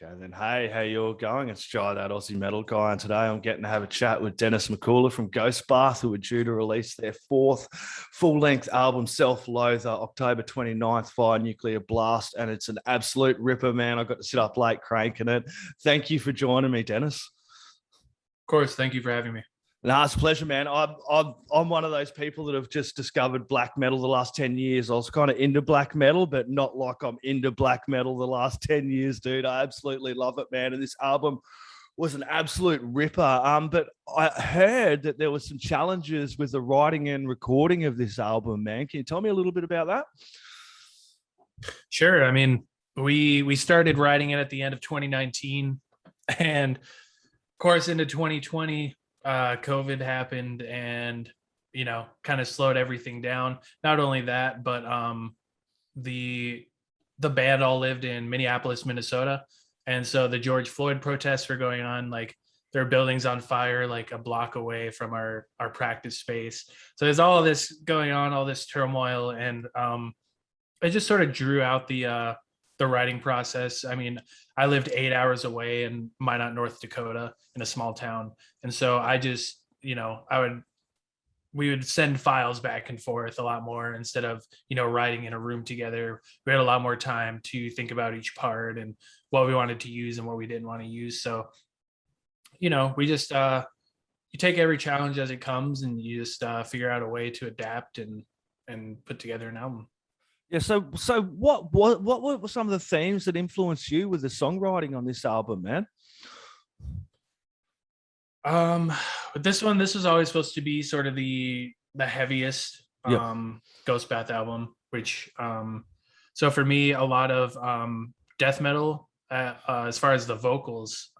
Okay, then. Hey, how you all going? It's Jai, that Aussie metal guy, and today I'm getting to have a chat with Dennis Mikula from Ghostbath, who are due to release their fourth full-length album, Loather, October 29th via Nuclear Blast, and it's an absolute ripper, man. I got to sit up late cranking it. Thank you for joining me, Dennis. Of course, thank you for having me. No, it's a pleasure, man. I'm one of those people that have just discovered black metal the last 10 years. I was kind of into black metal, but not like I'm into black metal the last 10 years, dude. I absolutely love it, man. And this album was an absolute ripper. But I heard that there was some challenges with the writing and recording of this album, man. Can you tell me a little bit about that? Sure. I mean, we started writing it at the end of 2019, and of course into 2020. COVID happened and, kind of slowed everything down. Not only that, but the band all lived in Minneapolis, Minnesota. And so the George Floyd protests were going on, like there are buildings on fire, like a block away from our practice space. So there's all of this going on, all this turmoil. And it just sort of drew out the writing process. I mean, I lived 8 hours away in Minot, North Dakota, in a small town. And so I just, we would send files back and forth a lot more instead of, writing in a room together. We had a lot more time to think about each part and what we wanted to use and what we didn't want to use. So, we just, you take every challenge as it comes and you just figure out a way to adapt and put together an album. Yeah, so what were some of the themes that influenced you with the songwriting on this album, man? With this one, this was always supposed to be sort of the heaviest Ghostbath album, which so for me, a lot of death metal as far as the vocals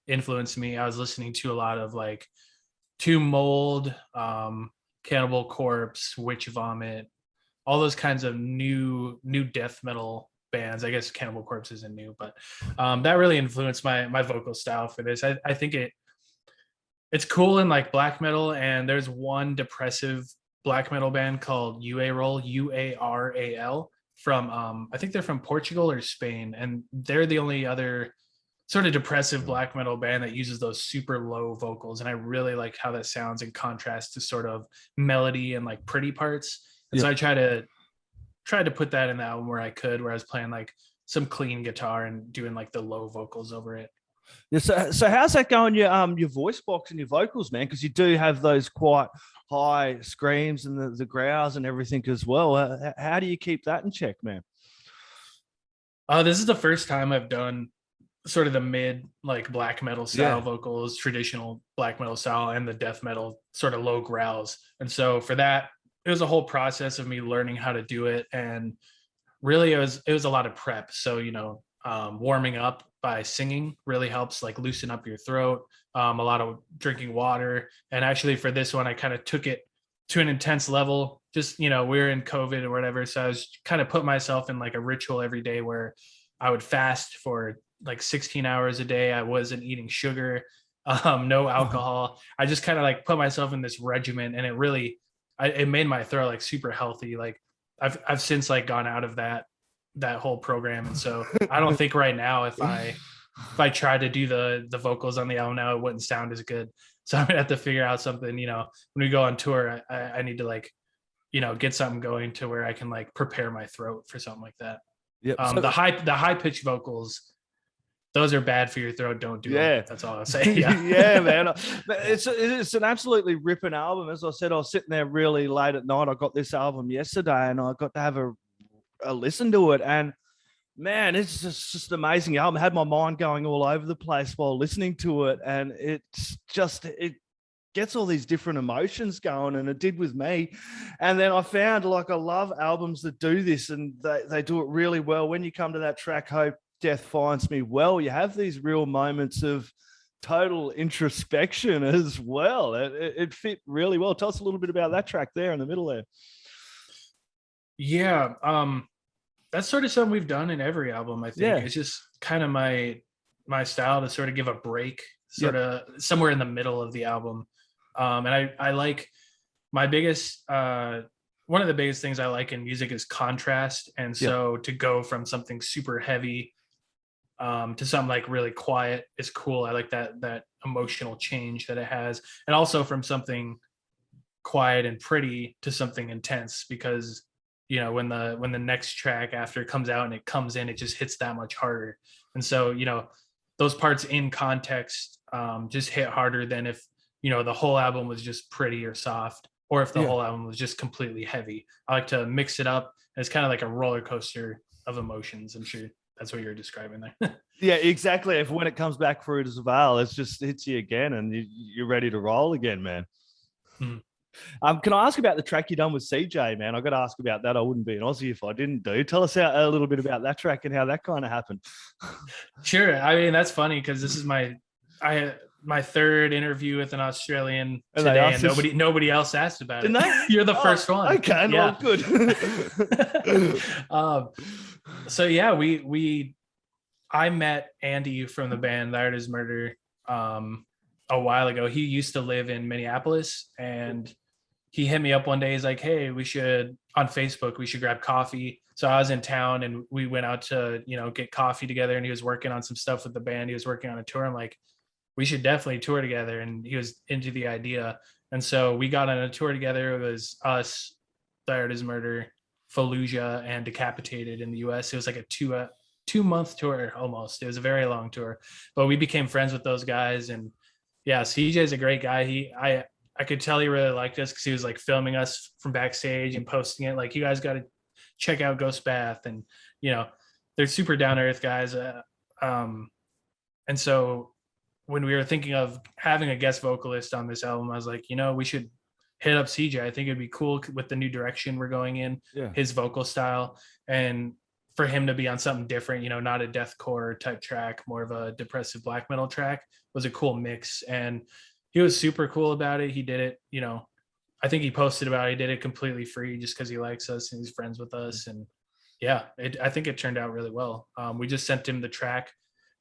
influenced me. I was listening to a lot of like Tomb Mold, Cannibal Corpse, Witch Vomit, all those kinds of new death metal bands. I guess Cannibal Corpse isn't new, but that really influenced my vocal style for this. I think it's cool in like black metal, and there's one depressive black metal band called UARAL from I think they're from Portugal or Spain, and they're the only other sort of depressive black metal band that uses those super low vocals, and I really like how that sounds in contrast to sort of melody and like pretty parts. And so I tried to put that in the album where I could, where I was playing like some clean guitar and doing like the low vocals over it. Yeah, so how's that going? Your voice box and your vocals, man? Because you do have those quite high screams and the growls and everything as well. How do you keep that in check, man? This is the first time I've done sort of the mid like black metal style vocals, traditional black metal style, and the death metal sort of low growls. And so for that, it was a whole process of me learning how to do it. And really it was a lot of prep. So, warming up by singing really helps like loosen up your throat. A lot of drinking water. And actually for this one, I kind of took it to an intense level. Just, we were in COVID or whatever. So I was kind of put myself in like a ritual every day where I would fast for like 16 hours a day. I wasn't eating sugar, no alcohol. I just kind of like put myself in this regimen, and it really, it made my throat like super healthy. Like I've since like gone out of that whole program. And so I don't think right now, if I tried to do the vocals on the album now, it wouldn't sound as good. So I'm gonna have to figure out something, when we go on tour, I need to like, get something going to where I can like prepare my throat for something like that. Yeah. The high pitched vocals, those are bad for your throat. Don't do it. That's all I'll say. Yeah. Yeah, man. It's an absolutely ripping album. As I said, I was sitting there really late at night. I got this album yesterday, and I got to have a listen to it. And man, it's just an amazing album. I had my mind going all over the place while listening to it, and it gets all these different emotions going, and it did with me. And then I found like I love albums that do this, and they do it really well. When you come to that track, Hope Death Finds Me Well, you have these real moments of total introspection as well. It fit really well. Tell us a little bit about that track there in the middle there. Yeah, that's sort of something we've done in every album. I think it's just kind of my style to sort of give a break, sort of somewhere in the middle of the album. And I like my biggest one of the biggest things I like in music is contrast. And so to go from something super heavy to something like really quiet is cool. I like that emotional change that it has, and also from something quiet and pretty to something intense, because when the next track after it comes out and it comes in, it just hits that much harder. And so those parts in context just hit harder than if the whole album was just pretty or soft, or if the whole album was just completely heavy. I like to mix it up. It's kind of like a roller coaster of emotions. I'm sure that's what you're describing there. Yeah, exactly. If when it comes back through as well, it's just hits you again and you're ready to roll again, man. Mhm. Can I ask about the track you done with CJ, man? I got to ask about that. I wouldn't be an Aussie if I didn't do. Tell us a little bit about that track and how that kind of happened. Sure. I mean, that's funny because this is my third interview with an Australian And today, and nobody else asked about Didn't it. they? You're the first one. Okay, Yeah. well, good. So yeah, I met Andy from the band Loud as Murder a while ago. He used to live in Minneapolis, and he hit me up one day. He's like, "Hey, on Facebook, we should grab coffee." So I was in town and we went out to, get coffee together, and he was working on some stuff with the band. He was working on a tour. I'm like, we should definitely tour together. And he was into the idea. And so we got on a tour together. It was us, Loud as Murder, Fallujah, and Decapitated in the US. It was like a 2-month tour almost. It was a very long tour, but we became friends with those guys. And yeah, CJ's a great guy. I could tell he really liked us because he was like filming us from backstage and posting it. Like, you guys got to check out Ghost Bath. And, they're super down to earth guys. And so when we were thinking of having a guest vocalist on this album, I was like, we should hit up CJ. I think it'd be cool with the new direction we're going in, his vocal style, and for him to be on something different, not a deathcore type track, more of a depressive black metal track, was a cool mix. And he was super cool about it. He did it, I think he posted about it. He did it completely free just because he likes us and he's friends with us. And yeah, I think it turned out really well. We just sent him the track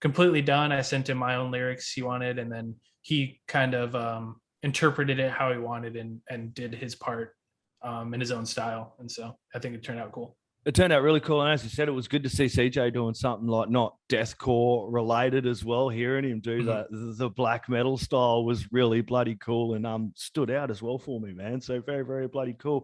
completely done. I sent him my own lyrics he wanted, and then he kind of interpreted it how he wanted and did his part in his own style. And so I think it turned out cool. It turned out really cool. And as you said, it was good to see CJ doing something like not deathcore related as well. Hearing him do the black metal style was really bloody cool and stood out as well for me, man. So very, very bloody cool.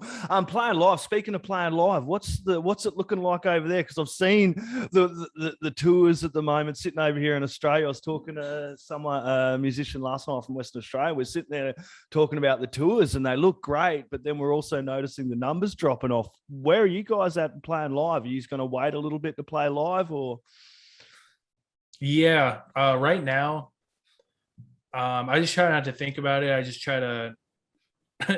Playing live, speaking of playing live, what's it looking like over there? Because I've seen the tours at the moment sitting over here in Australia. I was talking to someone, a musician last night from Western Australia. We're sitting there talking about the tours and they look great, but then we're also noticing the numbers dropping off. Where are you guys at playing live? Are you just going to wait a little bit to play live, or? Yeah, right now, I just try not to think about it. I just try to,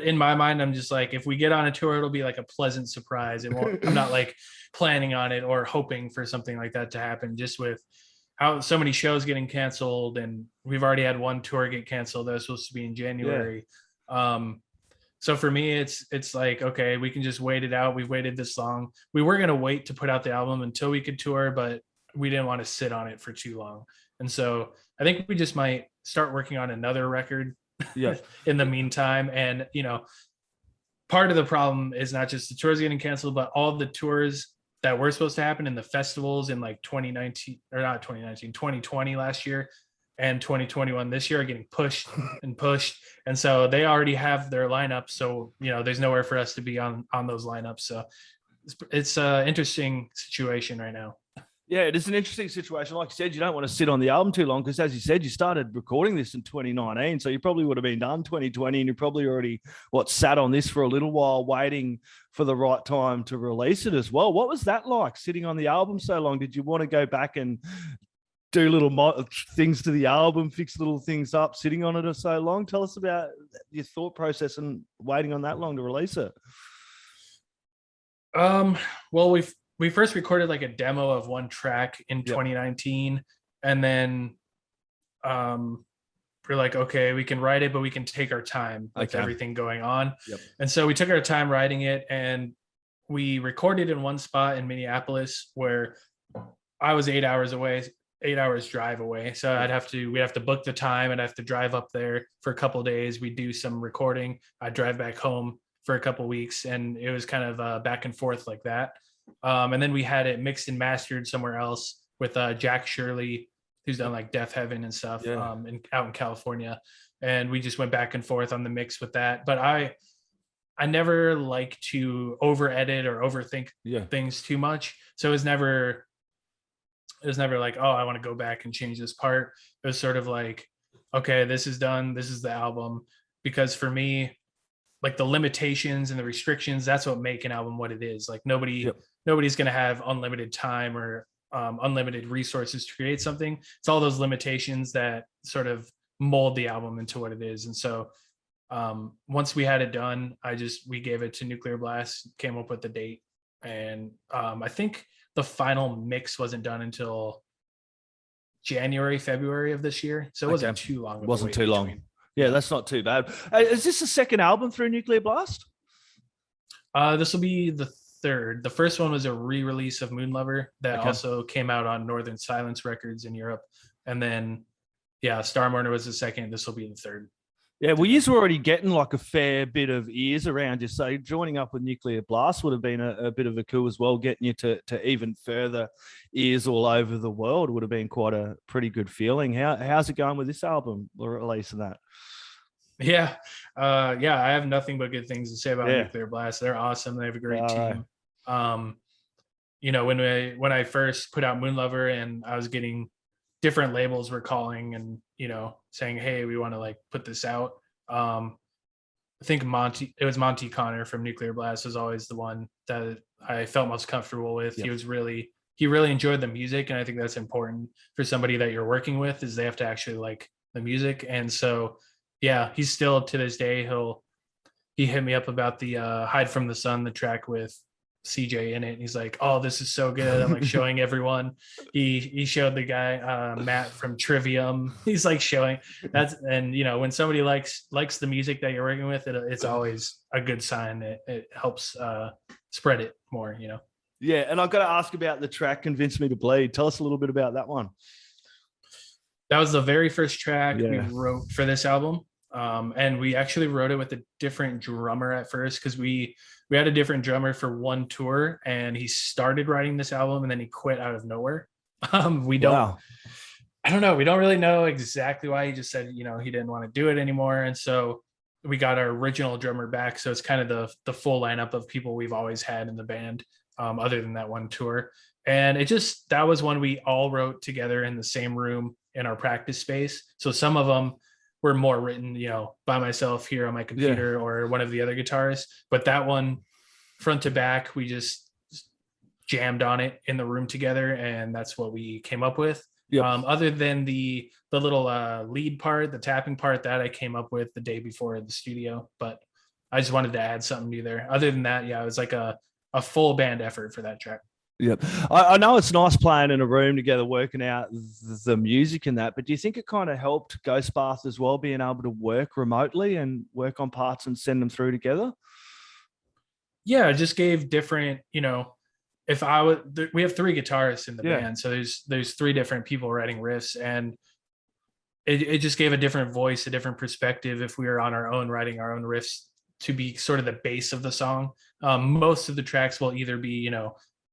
in my mind, I'm just like, if we get on a tour, it'll be like a pleasant surprise. I'm not like planning on it or hoping for something like that to happen, just with how so many shows getting canceled. And we've already had one tour get canceled that was supposed to be in January. Yeah. So for me, it's like, okay, we can just wait it out. We've waited this long. We were going to wait to put out the album until we could tour, but we didn't want to sit on it for too long. And so I think we just might start working on another record in the meantime. And, part of the problem is not just the tours getting canceled, but all the tours that were supposed to happen in the festivals in like 2020 last year and 2021 this year are getting pushed and pushed. And so they already have their lineup. So, there's nowhere for us to be on those lineups. So it's an interesting situation right now. Yeah, it is an interesting situation. Like you said, you don't want to sit on the album too long because, as you said, you started recording this in 2019. So you probably would have been done 2020 and you probably already, sat on this for a little while waiting for the right time to release it as well. What was that like, sitting on the album so long? Did you want to go back and do little things to the album, fix little things up, sitting on it for so long? Tell us about your thought process and waiting on that long to release it. Well, we first recorded like a demo of one track in 2019, and then we're like, okay, we can write it, but we can take our time with everything going on. And so we took our time writing it, and we recorded in one spot in Minneapolis where I was 8 hours drive away. So we'd have to book the time, and I'd have to drive up there for a couple of days. We'd do some recording. I'd drive back home for a couple of weeks, and it was kind of back and forth like that. And then we had it mixed and mastered somewhere else. with Jack Shirley, who's done like Death Heaven and stuff, Yeah. out in California. And we just went back and forth on the mix with that. But I never like to over edit or overthink Yeah. things too much. So it was never like, oh, I want to go back and change this part. It was sort of like, okay, this is done. This is the album. Because for me, like the limitations and the restrictions, that's what make an album what it is. Like nobody's going to have unlimited time or unlimited resources to create something. It's all those limitations that sort of mold the album into what it is. And so once we had it done, we gave it to Nuclear Blast, came up with the date. And I think the final mix wasn't done until January, February of this year. So it wasn't too long. Wasn't too long. Yeah, that's not too bad. Is this the second album through Nuclear Blast? This will be the third. The first one was a re-release of Moonlover that also came out on Northern Silence Records in Europe. And then, Star Mourner was the second. This will be the third. Yeah, well, you're already getting like a fair bit of ears around you. So joining up with Nuclear Blast would have been a bit of a coup as well. Getting you to even further ears all over the world would have been quite a pretty good feeling. How's it going with this album or releasing that? Yeah. I have nothing but good things to say about Nuclear Blast. They're awesome. They have a great team. Right. When I first put out Moonlover and I was getting different labels were calling and, saying, hey, we want to like put this out. I think Monty Connor from Nuclear Blast was always the one that I felt most comfortable with. Yep. He really enjoyed the music. And I think that's important for somebody that you're working with is they have to actually like the music. And so, he's still to this day, he hit me up about the Hide from the Sun, the track with CJ in it. And he's like, oh, this is so good. I'm like showing everyone. He showed the guy Matt from Trivium. He's like showing and when somebody likes the music that you're working with, it's always a good sign. It helps spread it more. Yeah, and I've got to ask about the track "Convince Me to Bleed." Tell us a little bit about that one. That was the very first track we wrote for this album. And we actually wrote it with a different drummer at first because we had a different drummer for one tour and he started writing this album and then he quit out of nowhere. I don't know. We don't really know exactly why. He just said, he didn't want to do it anymore. And so we got our original drummer back. So it's kind of the full lineup of people we've always had in the band, other than that one tour. And that was one we all wrote together in the same room in our practice space. So some of them were more written, by myself here on my computer or one of the other guitarists. But that one, front to back, we just jammed on it in the room together, and that's what we came up with. Yep. Other than the little lead part, the tapping part, that I came up with the day before the studio. But I just wanted to add something new there. Other than that, it was like a full band effort for that track. Yep. I know it's nice playing in a room together, working out the music and that, but do you think it kind of helped Ghostbath as well, being able to work remotely and work on parts and send them through together? Yeah, it just gave different, if we have three guitarists in the band, so there's three different people writing riffs, and it just gave a different voice, a different perspective if we were on our own writing our own riffs to be sort of the base of the song. Most of the tracks will either be,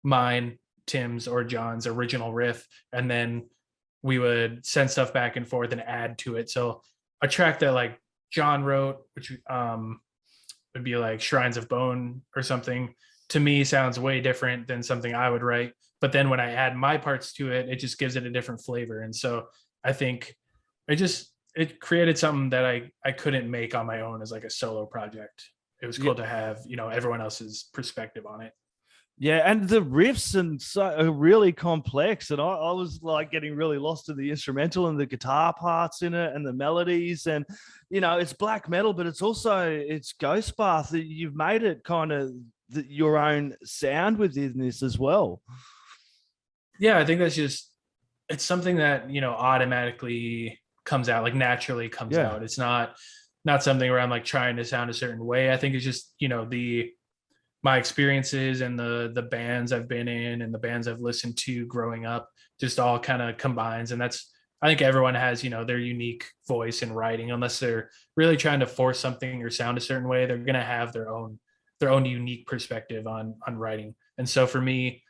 mine, Tim's, or John's original riff, and then we would send stuff back and forth and add to it. So a track that like John wrote, which would be like Shrines of Bone or something, to me sounds way different than something I would write. But then when I add my parts to it, it just gives it a different flavor. And so I think it created something that I couldn't make on my own as like a solo project. It was cool to have, everyone else's perspective on it. Yeah, and the riffs are really complex, and I was like getting really lost in the instrumental and the guitar parts in it and the melodies, and it's black metal, but it's Ghostbath. You've made it kind of your own sound within this as well. Yeah, I think that's it's something that automatically comes out, like naturally comes out. It's not something where I'm like trying to sound a certain way. I think it's just my experiences and the bands I've been in and the bands I've listened to growing up just all kind of combines. And I think everyone has, their unique voice in writing, unless they're really trying to force something or sound a certain way, they're going to have their own unique perspective on writing. And so for me,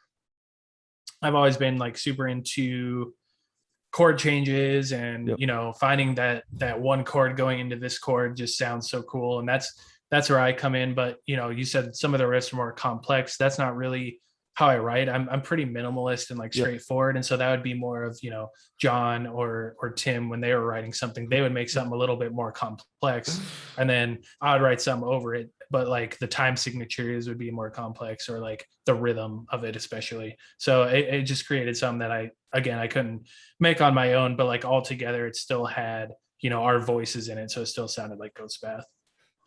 I've always been like super into chord changes and Yep. finding that one chord going into this chord just sounds so cool, and that's where I come in. But you said some of the riffs are more complex. That's not really how I write. I'm pretty minimalist and like Yep. straightforward, and so that would be more of John or Tim. When they were writing something, they would make something a little bit more complex, and then I'd write something over it, but like the time signatures would be more complex, or like the rhythm of it especially. So it just created something that I couldn't make on my own, but like all together it still had our voices in it, so it still sounded like Ghost Bath.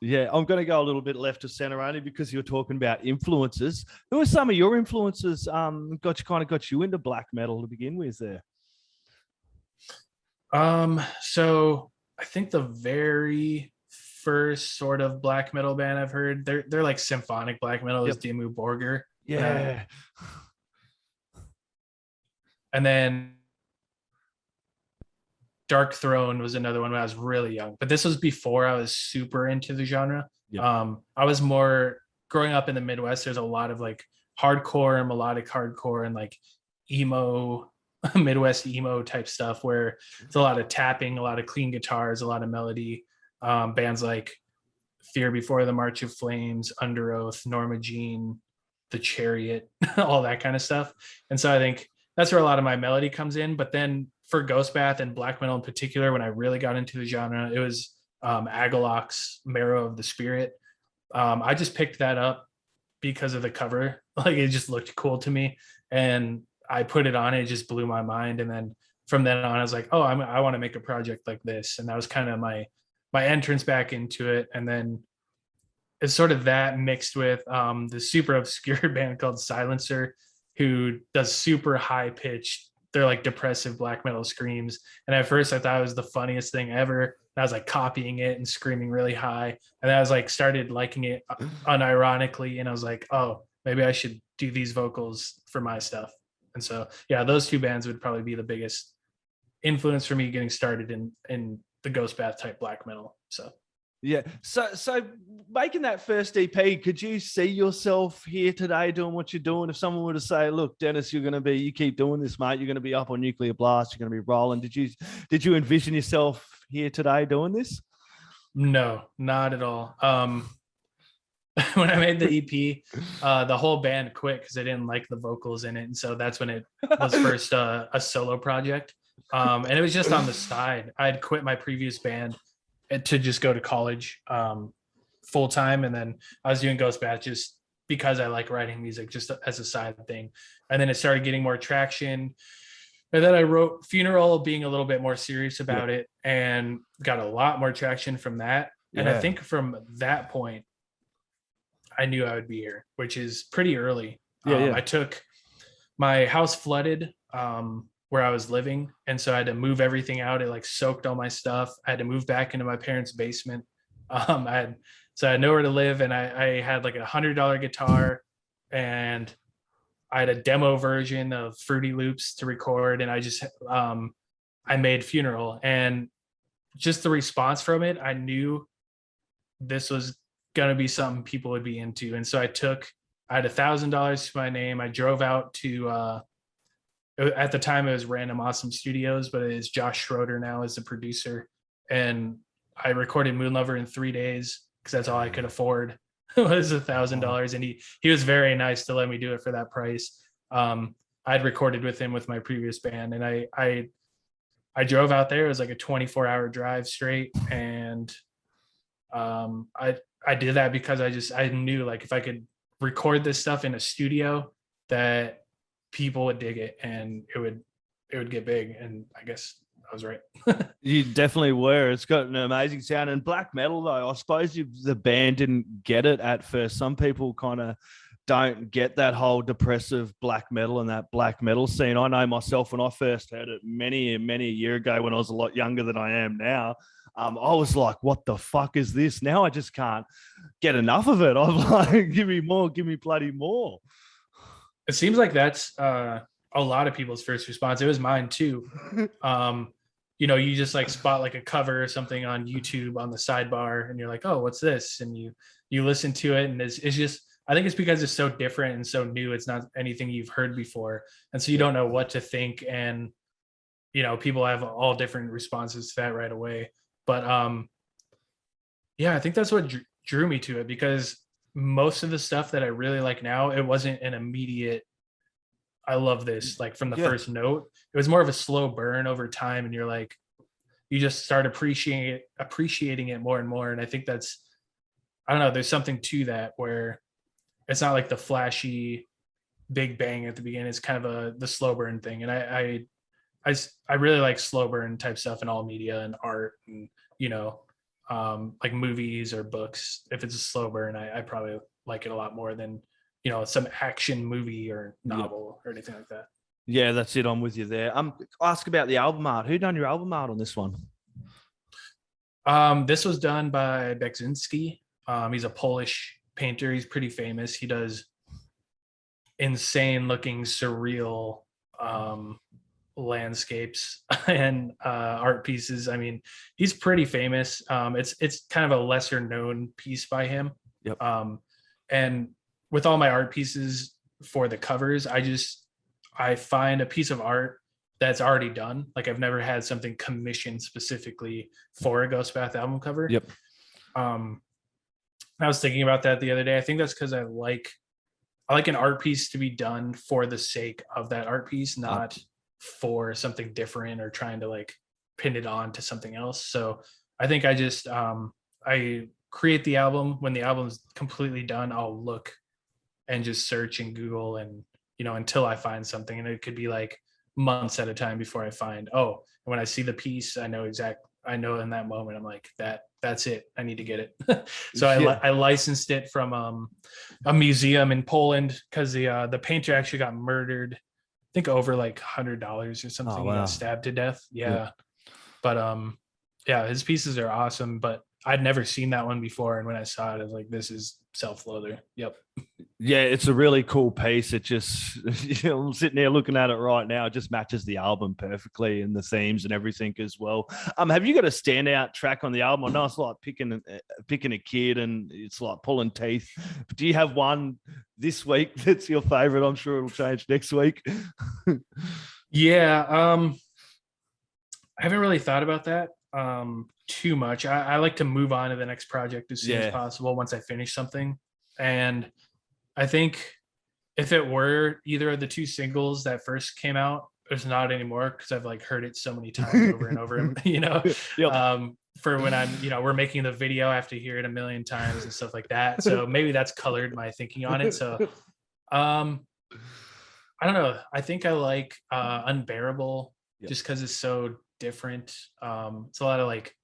Yeah, I'm going to go a little bit left of center only because you're talking about influences. Who are some of your influences? Got you into black metal to begin with there. So I think the very first sort of black metal band I've heard, they're like symphonic black metal, is Dimmu Borgir. Yeah. And then Dark Throne was another one when I was really young, but this was before I was super into the genre. Yep. I was more growing up in the Midwest. There's a lot of like hardcore and melodic hardcore and like emo, Midwest emo type stuff where it's a lot of tapping, a lot of clean guitars, a lot of melody. Bands like Fear Before the March of Flames, Under Oath, Norma Jean, The Chariot, all that kind of stuff. And so I think that's where a lot of my melody comes in. But then for Ghost Bath and black metal in particular, when I really got into the genre, it was Agalloch's Marrow of the Spirit. I just picked that up because of the cover. Like it just looked cool to me, and I put it on. It just blew my mind. And then from then on, I was like, oh, I want to make a project like this. And that was kind of my entrance back into it. And then it's sort of that mixed with the super obscure band called Silencer, who does super high pitched, they're like depressive black metal screams. And at first I thought it was the funniest thing ever. And I was like copying it and screaming really high. And I was like started liking it unironically. And I was like, oh, maybe I should do these vocals for my stuff. And so, yeah, those two bands would probably be the biggest influence for me getting started in the Ghost Bath type black metal. So yeah. So making that first EP, could you see yourself here today doing what you're doing? If someone were to say, look, Dennis, you keep doing this, mate, you're going to be up on Nuclear Blast, you're going to be rolling. Did you envision yourself here today doing this? No, not at all. When I made the EP, the whole band quit because they didn't like the vocals in it. And so that's when it was first a solo project. And it was just on the side. I had quit my previous band to just go to college full time. And then I was doing Ghost Bath just because I like writing music just as a side thing. And then it started getting more traction. And then I wrote Funeral, being a little bit more serious about it, and got a lot more traction from that. And I think from that point, I knew I would be here, which is pretty early. I took my house flooded where I was living. And so I had to move everything out. It like soaked all my stuff. I had to move back into my parents' basement. I had nowhere to live, and I had like $100 guitar, and I had a demo version of Fruity Loops to record. And I just, I made Funeral, and just the response from it, I knew this was going to be something people would be into. And so I had $1,000 to my name. I drove out to, at the time it was Random Awesome Studios, but it is Josh Schroeder now as the producer. And I recorded Moonlover in 3 days because that's all I could afford was $1,000. And he was very nice to let me do it for that price. I'd recorded with him with my previous band, and I drove out there. It was like a 24-hour drive straight. And I did that because I knew like if I could record this stuff in a studio that people would dig it and it would get big. And I guess I was right. You definitely were. It's got an amazing sound. And black metal, though, I suppose the band didn't get it at first. Some people kind of don't get that whole depressive black metal and that black metal scene. I know myself, when I first heard it many a year ago, when I was a lot younger than I am now, I was like, what the fuck is this? Now I just can't get enough of it. I'm like, give me more, give me bloody more. It seems like that's a lot of people's first response. It was mine too. You just like spot like a cover or something on YouTube on the sidebar, and you're like, oh, what's this? And you listen to it, and it's just, I think it's because it's so different and so new. It's not anything you've heard before. And so you don't know what to think. And, people have all different responses to that right away. But yeah, I think that's what drew me to it, because most of the stuff that I really like now, it wasn't an immediate, I love this, like from the first note. It was more of a slow burn over time. And you're like, you just start appreciating it more and more. And I think that's, I don't know, there's something to that where it's not like the flashy big bang at the beginning. It's kind of the slow burn thing. And I really like slow burn type stuff in all media and art and, like movies or books. If it's a slow burn, I probably like it a lot more than, some action movie or novel or anything like that. Yeah, that's it. I'm with you there. Ask about the album art. Who done your album art on this one? This was done by Bekzinski. He's a Polish painter. He's pretty famous. He does insane looking surreal landscapes and art pieces. I mean, he's pretty famous. It's kind of a lesser known piece by him. Yep. And with all my art pieces for the covers, I find a piece of art that's already done. Like I've never had something commissioned specifically for a Ghost Bath album cover. Yep. I was thinking about that the other day. I think that's because I like an art piece to be done for the sake of that art piece, not for something different or trying to like pin it on to something else. So I think I just I create the album. When the album's completely done, I'll look and just search in Google and until I find something. And it could be like months at a time before I find, when I see the piece, I know in that moment, I'm like, that's it. I need to get it. So I licensed it from a museum in Poland because the painter actually got murdered, I think over like $100 or something. Oh, wow. He got stabbed to death. Yeah. But his pieces are awesome, but I'd never seen that one before. And when I saw it, I was like, this is Self-Loather. Yep. Yeah, it's a really cool piece. It just, I'm sitting there looking at it right now. It just matches the album perfectly and the themes and everything as well. Have you got a standout track on the album? I know it's like picking a kid and it's like pulling teeth. But do you have one this week that's your favorite? I'm sure it'll change next week. Yeah. I haven't really thought about that too much. I like to move on to the next project as soon as possible once I finish something. And I think if it were either of the two singles that first came out, it's not anymore because I've like heard it so many times over and over, Yep. For when I'm, we're making the video, I have to hear it a million times and stuff like that. So maybe that's colored my thinking on it. So I don't know. I think I like Unbearable just because it's so different. It's a lot of like,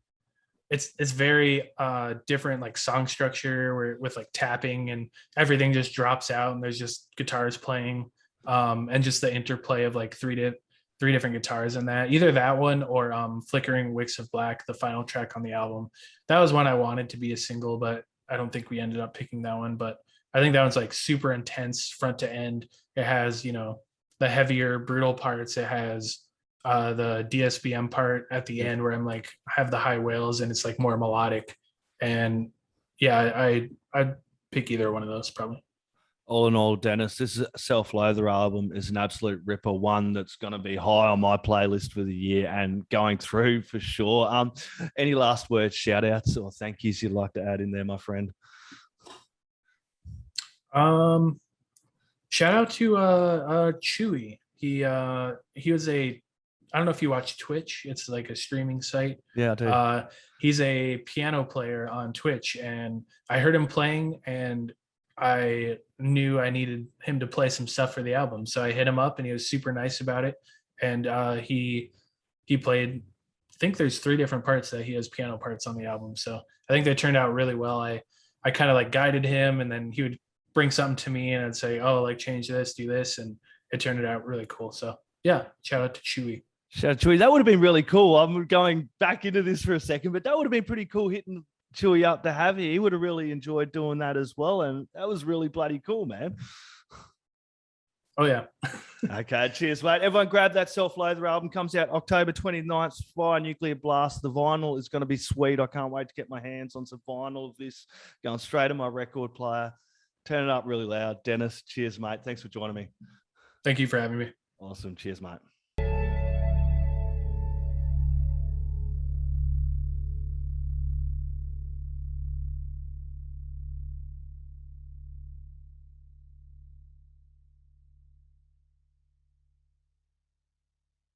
it's very different like song structure where with like tapping and everything just drops out and there's just guitars playing and just the interplay of like three different guitars in that. Either that one or Flickering Wicks of Black, the final track on the album. That was one I wanted to be a single, but I don't think we ended up picking that one. But I think that one's like super intense front to end. It has, the heavier brutal parts. It has the DSBM part at the end where I'm like, I have the high wails and it's like more melodic. And yeah, I'd pick either one of those probably. All in all, Dennis, this is Self-Loather album is an absolute ripper, one that's going to be high on my playlist for the year and going through for sure. Any last words, shout outs or thank yous you'd like to add in there, my friend? Shout out to Chewy. He was I don't know if you watch Twitch. It's like a streaming site. Yeah, I do. He's a piano player on Twitch, and I heard him playing, and I knew I needed him to play some stuff for the album. So I hit him up, and he was super nice about it. And he played. I think there's 3 different parts that he has piano parts on the album. So I think they turned out really well. I kind of like guided him, and then he would bring something to me, and I'd say, "Oh, like change this, do this," and it turned out really cool. So yeah, shout out to Chewy. Shout out Chewy. That would have been really cool. I'm going back into this for a second, but that would have been pretty cool hitting Chewy up to have here. He would have really enjoyed doing that as well. And that was really bloody cool, man. Oh, yeah. Okay, cheers, mate. Everyone grab that Self-Loather album. Comes out October 29th via Nuclear Blast. The vinyl is going to be sweet. I can't wait to get my hands on some vinyl of this. Going straight to my record player. Turn it up really loud. Dennis, cheers, mate. Thanks for joining me. Thank you for having me. Awesome. Cheers, mate.